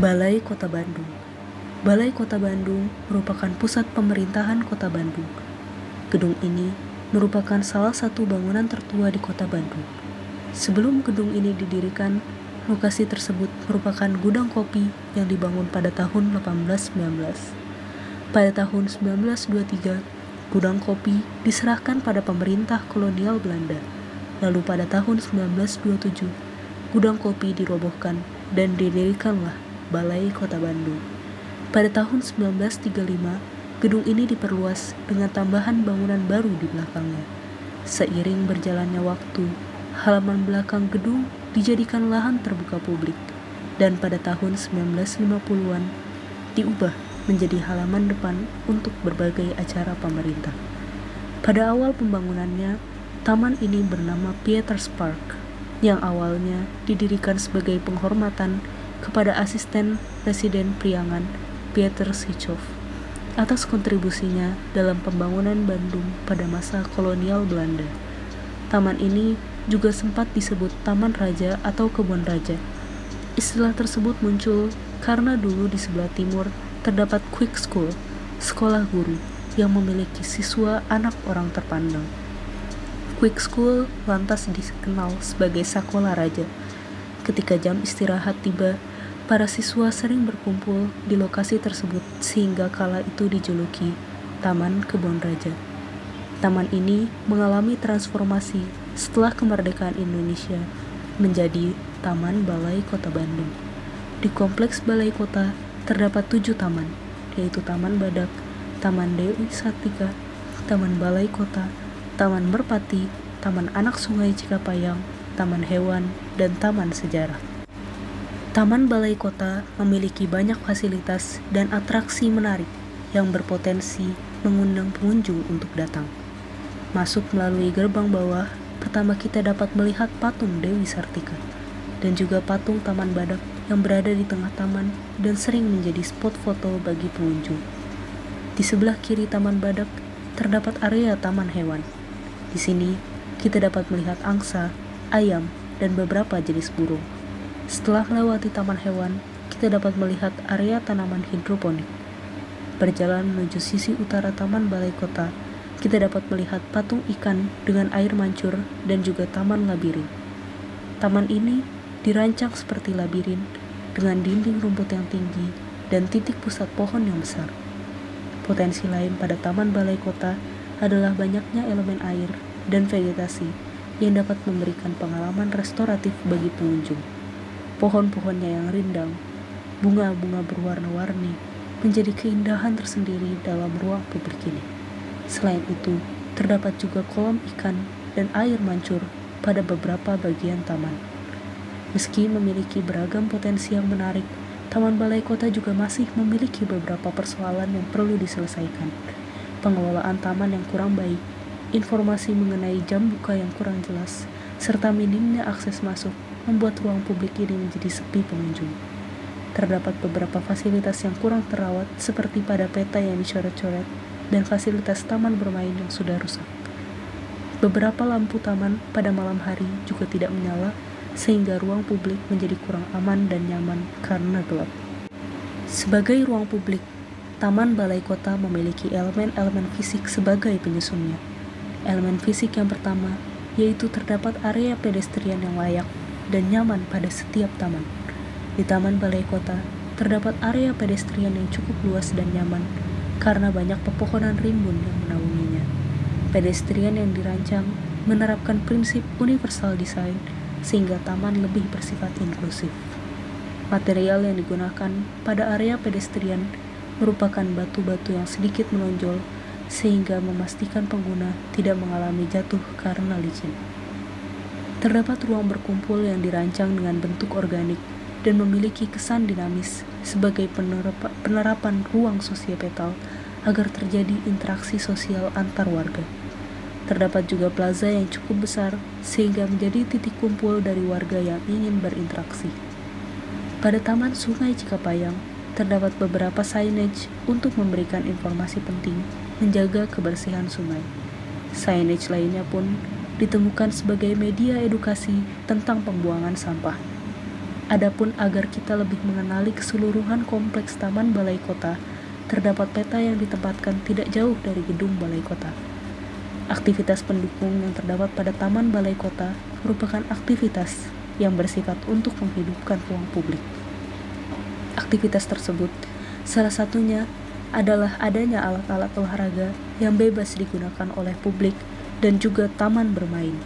Balai Kota Bandung. Balai Kota Bandung merupakan pusat pemerintahan Kota Bandung. Gedung ini merupakan salah satu bangunan tertua di Kota Bandung. Sebelum gedung ini didirikan, lokasi tersebut merupakan gudang kopi yang dibangun pada tahun 1819. Pada tahun 1923, gudang kopi diserahkan pada pemerintah kolonial Belanda. Lalu pada tahun 1927, gudang kopi dirobohkan dan didirikanlah Balai Kota Bandung. Pada tahun 1935, gedung ini diperluas dengan tambahan bangunan baru di belakangnya. Seiring berjalannya waktu, halaman belakang gedung dijadikan lahan terbuka publik, dan pada tahun 1950-an diubah menjadi halaman depan untuk berbagai acara pemerintah. Pada awal pembangunannya, taman ini bernama Pieter's Park, yang awalnya didirikan sebagai penghormatan kepada asisten Presiden Priangan Pieter Sihhoff atas kontribusinya dalam pembangunan Bandung pada masa kolonial Belanda. Taman ini juga sempat disebut Taman Raja atau Kebun Raja. Istilah tersebut muncul karena dulu di sebelah timur terdapat Quick School, sekolah guru yang memiliki siswa anak orang terpandang. Quick School lantas dikenal sebagai Sekolah Raja. Ketika jam istirahat tiba, para siswa sering berkumpul di lokasi tersebut sehingga kala itu dijuluki Taman Kebun Raja. Taman ini mengalami transformasi setelah kemerdekaan Indonesia menjadi Taman Balai Kota Bandung. Di kompleks Balai Kota terdapat 7 taman, yaitu Taman Badak, Taman Dewi Sartika, Taman Balai Kota, Taman Merpati, Taman Anak Sungai Cikapayang, Taman Hewan, dan Taman Sejarah. Taman Balai Kota memiliki banyak fasilitas dan atraksi menarik yang berpotensi mengundang pengunjung untuk datang. Masuk melalui gerbang bawah, pertama kita dapat melihat patung Dewi Sartika dan juga patung Taman Badak yang berada di tengah taman dan sering menjadi spot foto bagi pengunjung. Di sebelah kiri Taman Badak terdapat area Taman Hewan. Di sini kita dapat melihat angsa, ayam, dan beberapa jenis burung. Setelah melewati Taman Hewan, kita dapat melihat area tanaman hidroponik. Berjalan menuju sisi utara Taman Balai Kota, kita dapat melihat patung ikan dengan air mancur dan juga taman labirin. Taman ini dirancang seperti labirin dengan dinding rumput yang tinggi dan titik pusat pohon yang besar. Potensi lain pada Taman Balai Kota adalah banyaknya elemen air dan vegetasi yang dapat memberikan pengalaman restoratif bagi pengunjung. Pohon-pohonnya yang rindang, bunga-bunga berwarna-warni menjadi keindahan tersendiri dalam ruang publik ini. Selain itu, terdapat juga kolam ikan dan air mancur pada beberapa bagian taman. Meski memiliki beragam potensi yang menarik, Taman Balai Kota juga masih memiliki beberapa persoalan yang perlu diselesaikan. Pengelolaan taman yang kurang baik, informasi mengenai jam buka yang kurang jelas, serta minimnya akses masuk membuat ruang publik ini menjadi sepi pengunjung. Terdapat beberapa fasilitas yang kurang terawat seperti pada peta yang dicoret-coret dan fasilitas taman bermain yang sudah rusak. Beberapa lampu taman pada malam hari juga tidak menyala sehingga ruang publik menjadi kurang aman dan nyaman karena gelap. Sebagai ruang publik, Taman Balai Kota memiliki elemen-elemen fisik sebagai penyusunnya. Elemen fisik yang pertama yaitu terdapat area pedestrian yang layak dan nyaman pada setiap taman. Di Taman Balai Kota terdapat area pedestrian yang cukup luas dan nyaman karena banyak pepohonan rimbun yang menaunginya. Pedestrian yang dirancang menerapkan prinsip universal design sehingga taman lebih bersifat inklusif. Material yang digunakan pada area pedestrian merupakan batu-batu yang sedikit menonjol sehingga memastikan pengguna tidak mengalami jatuh karena licin. Terdapat ruang berkumpul yang dirancang dengan bentuk organik dan memiliki kesan dinamis sebagai penerapan ruang sosiopetal agar terjadi interaksi sosial antar warga. Terdapat juga plaza yang cukup besar sehingga menjadi titik kumpul dari warga yang ingin berinteraksi. Pada Taman Sungai Cikapayang, terdapat beberapa signage untuk memberikan informasi penting menjaga kebersihan sungai. Signage lainnya pun ditemukan sebagai media edukasi tentang pembuangan sampah. Adapun agar kita lebih mengenali keseluruhan kompleks Taman Balai Kota, terdapat peta yang ditempatkan tidak jauh dari gedung Balai Kota. Aktivitas pendukung yang terdapat pada Taman Balai Kota merupakan aktivitas yang bersifat untuk menghidupkan ruang publik. Aktivitas tersebut salah satunya adalah adanya alat-alat olahraga yang bebas digunakan oleh publik dan juga taman bermain.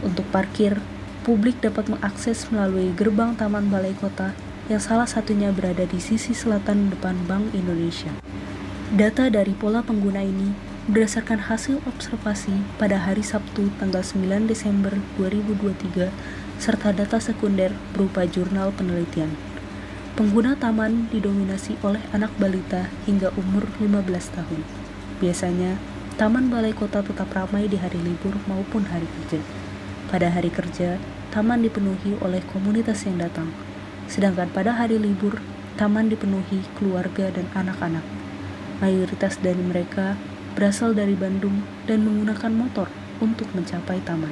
Untuk parkir, publik dapat mengakses melalui gerbang Taman Balai Kota yang salah satunya berada di sisi selatan depan Bank Indonesia. Data dari pola pengguna ini berdasarkan hasil observasi pada hari Sabtu tanggal 9 Desember 2023 serta data sekunder berupa jurnal penelitian. Pengguna taman didominasi oleh anak balita hingga umur 15 tahun. Biasanya, Taman Balai Kota tetap ramai di hari libur maupun hari kerja. Pada hari kerja, taman dipenuhi oleh komunitas yang datang. Sedangkan pada hari libur, taman dipenuhi keluarga dan anak-anak. Mayoritas dari mereka berasal dari Bandung dan menggunakan motor untuk mencapai taman.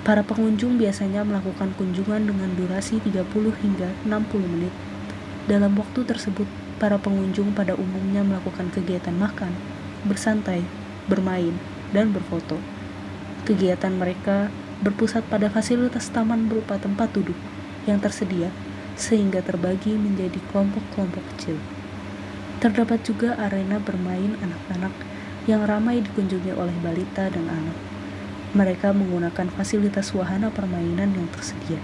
Para pengunjung biasanya melakukan kunjungan dengan durasi 30 hingga 60 menit. Dalam waktu tersebut, para pengunjung pada umumnya melakukan kegiatan makan, bersantai, bermain, dan berfoto. Kegiatan mereka berpusat pada fasilitas taman berupa tempat duduk yang tersedia sehingga terbagi menjadi kelompok-kelompok kecil. Terdapat juga arena bermain anak-anak yang ramai dikunjungi oleh balita dan anak. Mereka menggunakan fasilitas wahana permainan yang tersedia.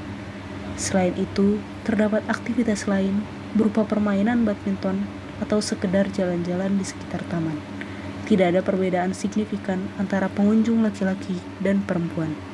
Selain itu, terdapat aktivitas lain berupa permainan badminton atau sekedar jalan-jalan di sekitar taman. Tidak ada perbedaan signifikan antara pengunjung laki-laki dan perempuan.